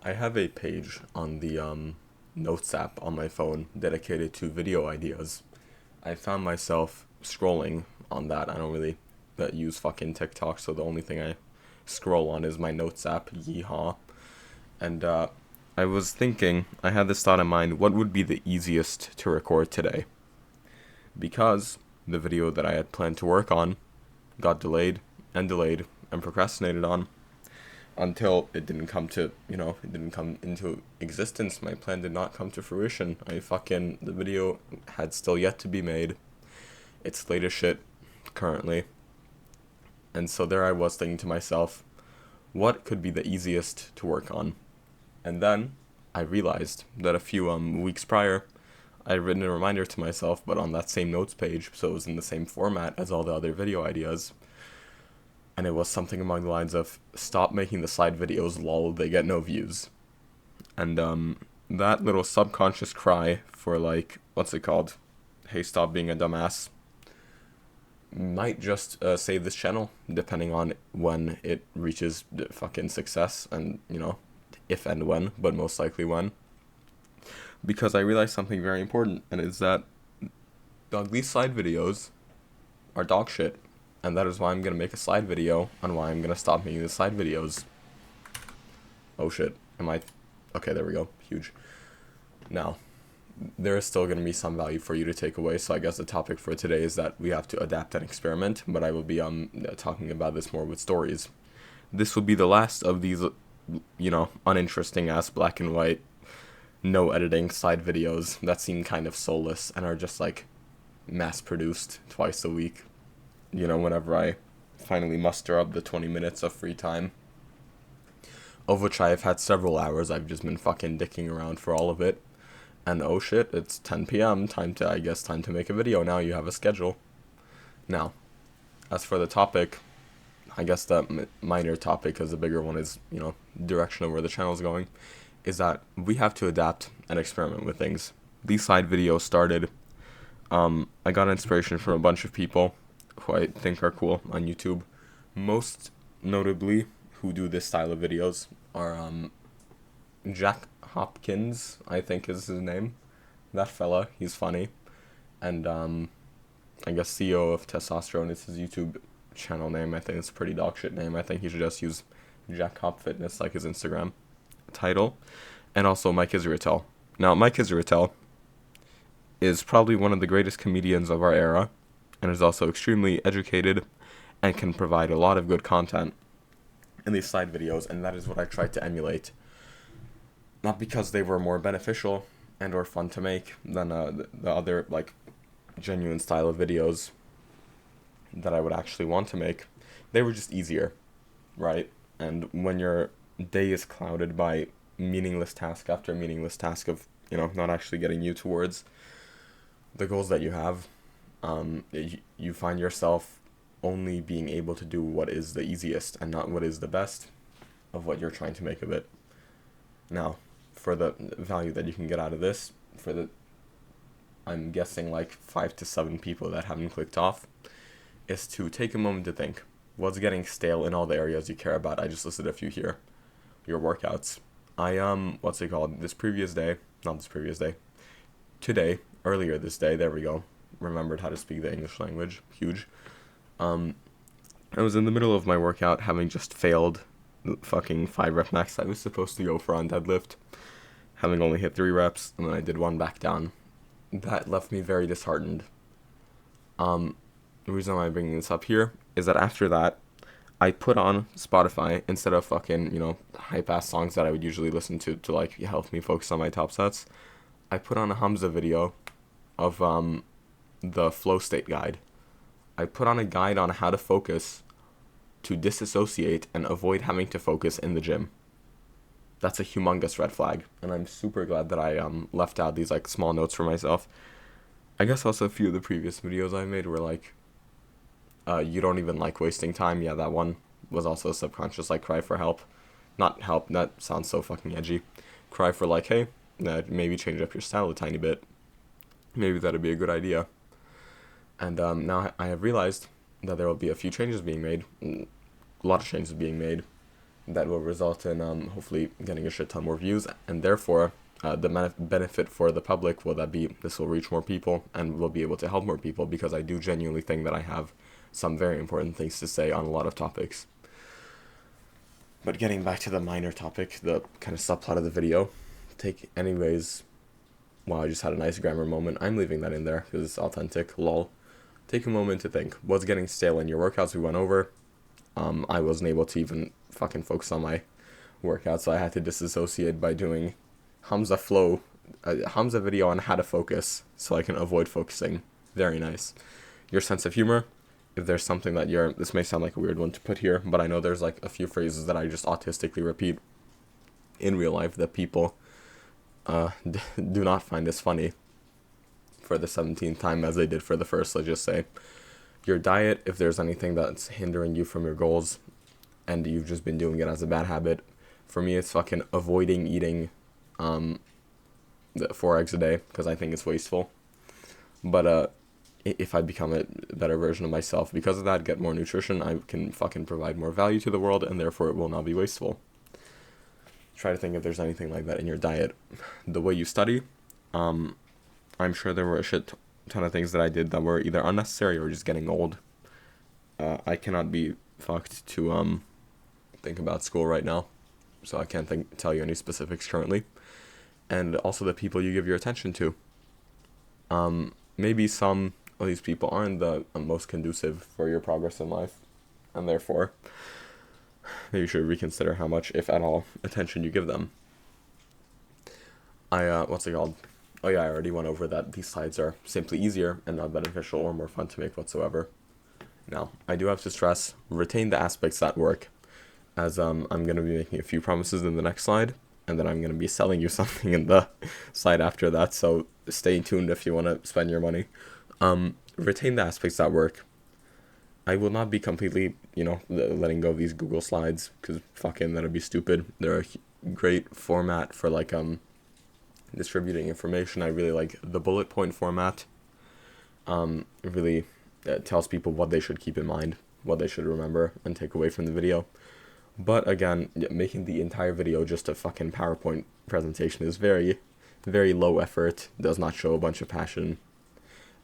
I have a page on the Notes app on my phone dedicated to video ideas. I found myself scrolling on that. I don't really use fucking TikTok, so the only thing I scroll on is my Notes app, yeehaw. And I was thinking, I had this thought in mind, what would be the easiest to record today? Because the video that I had planned to work on got delayed and procrastinated on until it didn't come to, it didn't come into existence. My plan did not come to fruition. The video had still yet to be made. It's late as shit currently. And so there I was thinking to myself, what could be the easiest to work on? And then I realized that a few weeks prior, I had written a reminder to myself, but on that same notes page, so it was in the same format as all the other video ideas. And it was something along the lines of, stop making the side videos, lol, they get no views. And that little subconscious cry for what's it called? Hey, stop being a dumbass, might just save this channel, depending on when it reaches fucking success, and, if and when, but most likely when. Because I realized something very important, and it's that these side videos are dog shit. And that is why I'm going to make a side video on why I'm going to stop making the side videos. Oh shit. Okay, there we go. Huge. Now, there is still going to be some value for you to take away, so I guess the topic for today is that we have to adapt and experiment, but I will be talking about this more with stories. This will be the last of these, uninteresting ass black and white, no editing side videos that seem kind of soulless and are just mass produced twice a week. Whenever I finally muster up the 20 minutes of free time, of which I have had several hours. I've just been fucking dicking around for all of it. And oh shit, it's 10 p.m. Time to make a video now. You have a schedule. Now, as for the topic, I guess the minor topic, because the bigger one is, direction of where the channel's going, is that we have to adapt and experiment with things. These side videos started, I got inspiration from a bunch of people who I think are cool on YouTube. Most notably, who do this style of videos are Jack Hopkins, I think is his name. That fella, he's funny. And I guess CEO of Testosterone is his YouTube channel name. I think it's a pretty dog shit name. I think he should just use Jack Hop Fitness like his Instagram title. And also Mike Israetel. Now, Mike Israetel is probably one of the greatest comedians of our era, and is also extremely educated and can provide a lot of good content in these side videos, and that is what I tried to emulate. Not because they were more beneficial and or fun to make than the other genuine style of videos that I would actually want to make. They were just easier, right? And when your day is clouded by meaningless task after meaningless task of, not actually getting you towards the goals that you have, you find yourself only being able to do what is the easiest and not what is the best of what you're trying to make of it. Now, for the value that you can get out of this, I'm guessing 5 to 7 people that haven't clicked off, is to take a moment to think, what's getting stale in all the areas you care about? I just listed a few here. Your workouts. Earlier this day, there we go, remembered how to speak the English language. Huge. I was in the middle of my workout, having just failed the fucking 5 rep max I was supposed to go for on deadlift, having only hit 3 reps, and then I did 1 back down. That left me very disheartened. The reason why I'm bringing this up here is that after that, I put on Spotify, instead of fucking, hype-ass songs that I would usually listen to help me focus on my top sets, I put on a Hamza video of the flow state guide. I put on a guide on how to focus, to disassociate and avoid having to focus in the gym. That's a humongous red flag, and I'm super glad that I left out these small notes for myself. I guess also a few of the previous videos I made were you don't even like wasting time. Yeah, that one was also subconscious, cry for help. Not help, that sounds so fucking edgy. Cry for hey, maybe change up your style a tiny bit. Maybe that'd be a good idea. And now I have realized that there will be a few changes being made, a lot of changes being made, that will result in hopefully getting a shit ton more views, and therefore the benefit for the public will that be this will reach more people and will be able to help more people, because I do genuinely think that I have some very important things to say on a lot of topics. But getting back to the minor topic, the kind of subplot of the video, wow, I just had a nice grammar moment. I'm leaving that in there because it's authentic, lol. Take a moment to think, what's getting stale in your workouts we went over? I wasn't able to even fucking focus on my workout, so I had to disassociate by doing Hamza video on how to focus so I can avoid focusing. Very nice. Your sense of humor. If there's something that this may sound like a weird one to put here, but I know there's like a few phrases that I just autistically repeat in real life that people do not find as funny for the 17th time as they did for the first. Let's just say your diet, if there's anything that's hindering you from your goals and you've just been doing it as a bad habit. For me, it's fucking avoiding eating 4 eggs a day because I think it's wasteful. But if I become a better version of myself because of that, get more nutrition, I can fucking provide more value to the world, and therefore it will not be wasteful. Try to think if there's anything like that in your diet. The way you study, I'm sure there were a shit ton of things that I did that were either unnecessary or just getting old. I cannot be fucked to think about school right now, so I can't tell you any specifics currently. And also the people you give your attention to. Maybe some of these people aren't the most conducive for your progress in life, and therefore maybe you should reconsider how much, if at all, attention you give them. What's it called? Oh yeah, I already went over that these slides are simply easier and not beneficial or more fun to make whatsoever. Now, I do have to stress, retain the aspects that work, as I'm going to be making a few promises in the next slide, and then I'm going to be selling you something in the slide after that, so stay tuned if you want to spend your money. Retain the aspects that work. I will not be completely, letting go of these Google Slides, because fucking that'd be stupid. They're a great format for, distributing information. I really like the bullet point format. It really tells people what they should keep in mind, what they should remember and take away from the video. But again, making the entire video just a fucking PowerPoint presentation is very, very low effort, does not show a bunch of passion,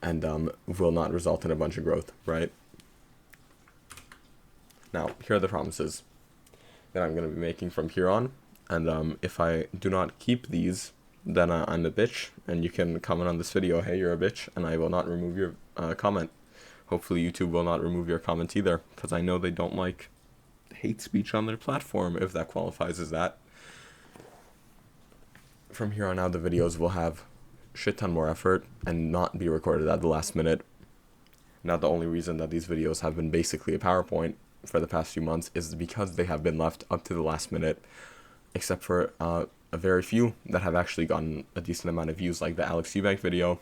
and will not result in a bunch of growth, right? Now, here are the promises that I'm going to be making from here on, and if I do not keep these, then I'm a bitch, and you can comment on this video, hey, you're a bitch, and I will not remove your comment. Hopefully YouTube will not remove your comment either, because I know they don't like hate speech on their platform, if that qualifies as that. From here on out, the videos will have shit ton more effort and not be recorded at the last minute. Now, the only reason that these videos have been basically a PowerPoint for the past few months is because they have been left up to the last minute, except for a very few that have actually gotten a decent amount of views, like the Alex Eubank video.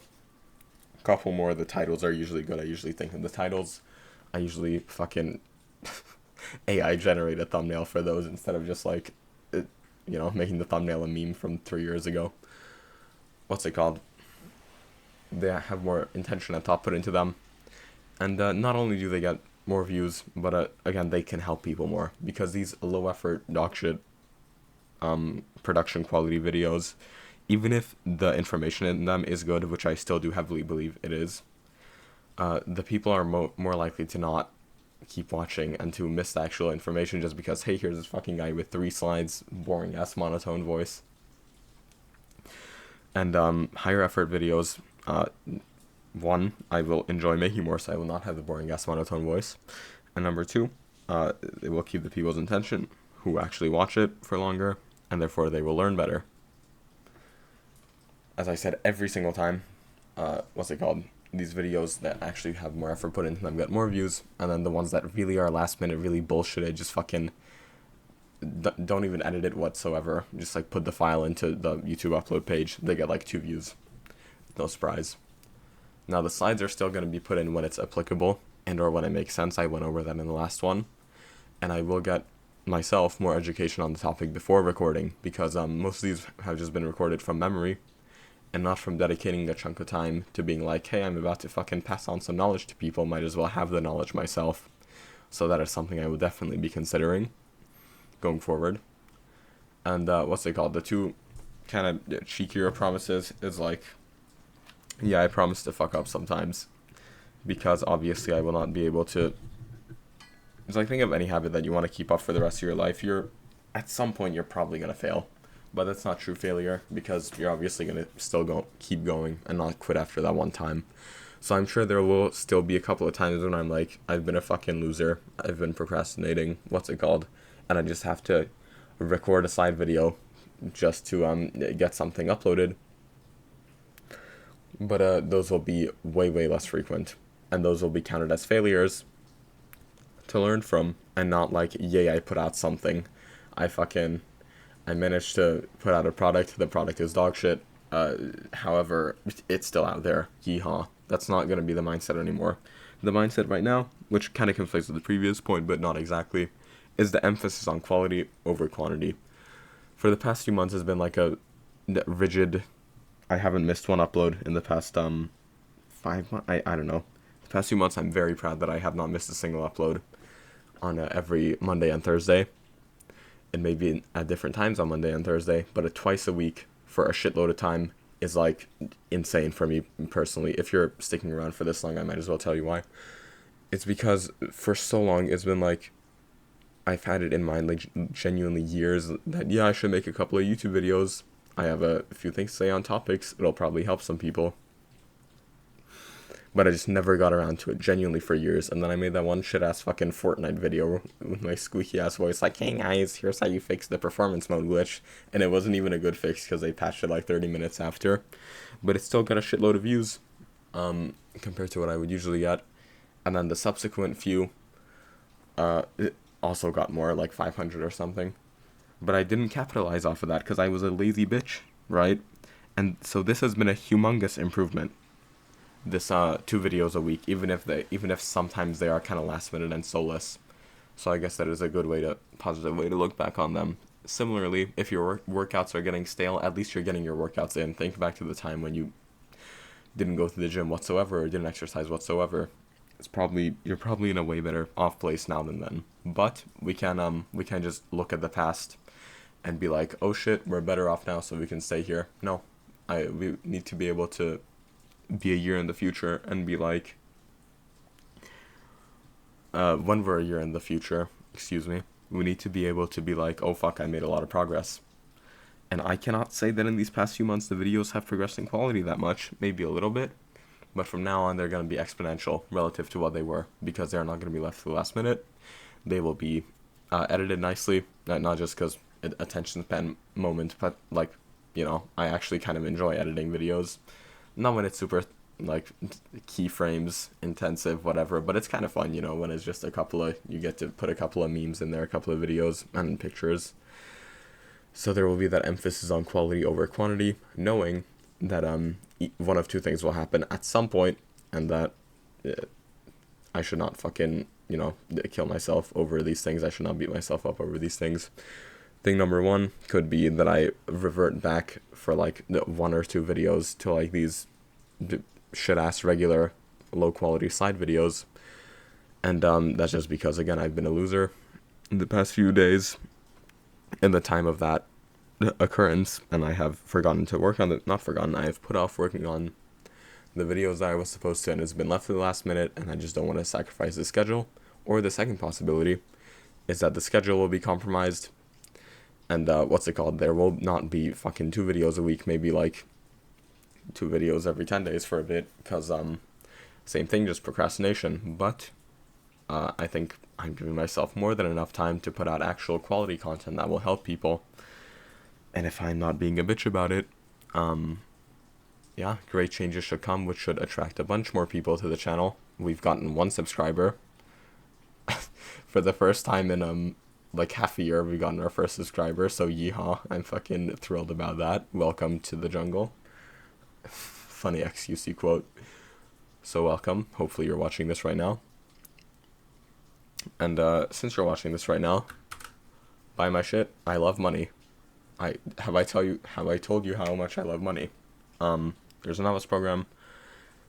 A couple more. The titles are usually good. I usually think of the titles. I usually fucking AI generate a thumbnail for those instead of just making the thumbnail a meme from 3 years ago. What's it called? They have more intention and thought put into them. And not only do they get more views, but again, they can help people more, because these low effort dog shit production quality videos, even if the information in them is good, which I still do heavily believe it is, the people are more likely to not keep watching and to miss the actual information just because, hey, here's this fucking guy with 3 slides, boring ass monotone voice. And higher effort videos, one, I will enjoy making more, so I will not have the boring ass monotone voice, and number 2, it will keep the people's attention who actually watch it for longer, and therefore they will learn better. As I said every single time, these videos that actually have more effort put into them get more views, and then the ones that really are last minute, really bullshitted, just fucking don't even edit it whatsoever, just put the file into the YouTube upload page, they get 2 views. No surprise. Now the slides are still going to be put in when it's applicable and or when it makes sense. I went over them in the last one, and I will get myself more education on the topic before recording, because most of these have just been recorded from memory and not from dedicating a chunk of time to being hey, I'm about to fucking pass on some knowledge to people, might as well have the knowledge myself. So that is something I would definitely be considering. going forward. And what's it called? The two kind of cheekier promises is like, yeah, I promise to fuck up sometimes, because obviously I will not be able to. It's like, think of any habit that you want to keep up for the rest of your life. You're at some point you're probably gonna fail, but that's not true failure, because you're obviously gonna still keep going and not quit after that one time. So I'm sure there will still be a couple of times when I'm like, I've been a fucking loser, I've been procrastinating, what's it called, and I just have to record a side video just to get something uploaded. But those will be way less frequent, and those will be counted as failures to learn from, and not like, yay, I put out something. I managed to put out a product. The product is dog shit. However, it's still out there. Yeehaw. That's not gonna be the mindset anymore. The mindset right now, which kind of conflicts with the previous point, but not exactly, is the emphasis on quality over quantity. For the past few months has been like a rigid. I haven't missed one upload in the past 5 months. I don't know. The past few months, I'm very proud that I have not missed a single upload on every Monday and Thursday. It may be at different times on Monday and Thursday, but twice a week for a shitload of time is like insane for me personally. If you're sticking around for this long, I might as well tell you why. It's because for so long it's been like, I've had it in mind like genuinely years that, yeah, I should make a couple of YouTube videos. I have a few things to say on topics. It'll probably help some people. But I just never got around to it genuinely for years. And then I made that one shit ass fucking Fortnite video with my squeaky ass voice like, hey guys, here's how you fix the performance mode glitch. And it wasn't even a good fix because they patched it like 30 minutes after. But it still got a shitload of views compared to what I would usually get. And then the subsequent few it also got more, like 500 or something. But I didn't capitalize off of that because I was a lazy bitch, right? And so this has been a humongous improvement. This 2 videos a week, even if sometimes they are kind of last minute and soulless. So I guess that is a positive way to look back on them. Similarly, if your workouts are getting stale, at least you're getting your workouts in. Think back to the time when you didn't go to the gym whatsoever or didn't exercise whatsoever. You're probably in a way better off place now than then. But we can just look at the past and be like, oh shit, we're better off now, so we can stay here. No, we need to be able to be a year in the future and be like, when we're a year in the future, we need to be able to be like, oh fuck, I made a lot of progress. And I cannot say that in these past few months the videos have progressed in quality that much, maybe a little bit, but from now on they're going to be exponential relative to what they were, because they're not going to be left to the last minute. They will be edited nicely, not just because attention span moment, but like, I actually kind of enjoy editing videos. Not when it's super, like, keyframes intensive, whatever, but it's kind of fun, when it's just you get to put a couple of memes in there, a couple of videos and pictures. So there will be that emphasis on quality over quantity, knowing that one of two things will happen at some point, and that I should not fucking, kill myself over these things. I should not beat myself up over these things. Thing number one could be that I revert back for like 1 or 2 videos to like these shit-ass regular low-quality side videos. And that's just because, again, I've been a loser in the past few days in the time of that occurrence, and I have forgotten to work on I have put off working on the videos that I was supposed to, and it's been left to the last minute, and I just don't want to sacrifice the schedule. Or the second possibility is that the schedule will be compromised, and there will not be fucking 2 videos a week, maybe like 2 videos every 10 days for a bit, because same thing, just procrastination. But I think I'm giving myself more than enough time to put out actual quality content that will help people. And if I'm not being a bitch about it, great changes should come, which should attract a bunch more people to the channel. We've gotten 1 subscriber. For the first time in like half a year, we've gotten our first subscriber, so yeehaw, I'm fucking thrilled about that. Welcome to the jungle. Funny XQC quote. So welcome. Hopefully you're watching this right now. And since you're watching this right now, buy my shit. I love money. Have I told you how much I love money? There's a novice program.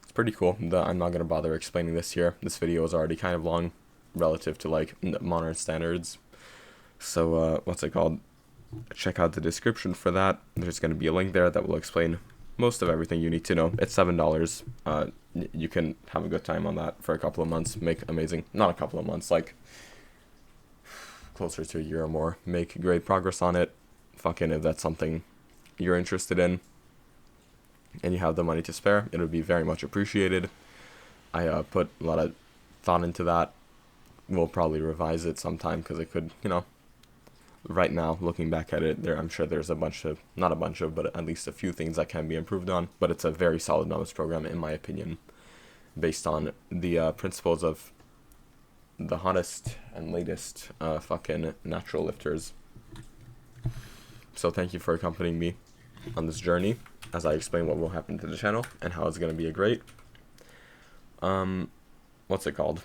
It's pretty cool. I'm not gonna bother explaining this here. This video is already kind of long relative to like modern standards. So, what's it called? Check out the description for that. There's going to be a link there that will explain most of everything you need to know. It's $7. You can have a good time on that for a couple of months. Make amazing, not a couple of months, like closer to a year or more. Make great progress on it. Fucking, if that's something you're interested in and you have the money to spare, it would be very much appreciated. I put a lot of thought into that. We'll probably revise it sometime because it could, right now, looking back at it, I'm sure there's not a bunch of, but at least a few things that can be improved on. But it's a very solid knowledge program, in my opinion, based on the principles of the hottest and latest fucking natural lifters. So thank you for accompanying me on this journey as I explain what will happen to the channel and how it's going to be a great, what's it called?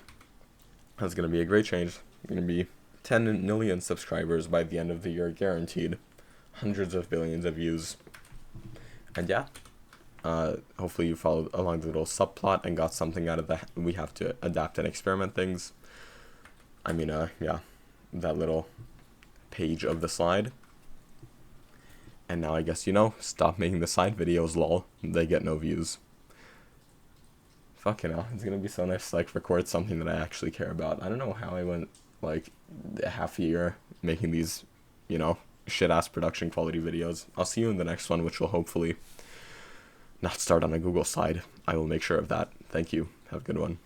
It's going to be a great change. It's going to be 10 million subscribers by the end of the year, guaranteed. Hundreds of billions of views. And yeah, hopefully you followed along the little subplot and got something out of that. We have to adapt and experiment things. I mean, yeah, that little page of the slide. And now I guess stop making the side videos, lol. They get no views. Fucking hell, it's gonna be so nice to record something that I actually care about. I don't know how I went a half a year making these, shit ass production quality videos. I'll see you in the next one, which will hopefully not start on a Google slide. I will make sure of that. Thank you. Have a good one.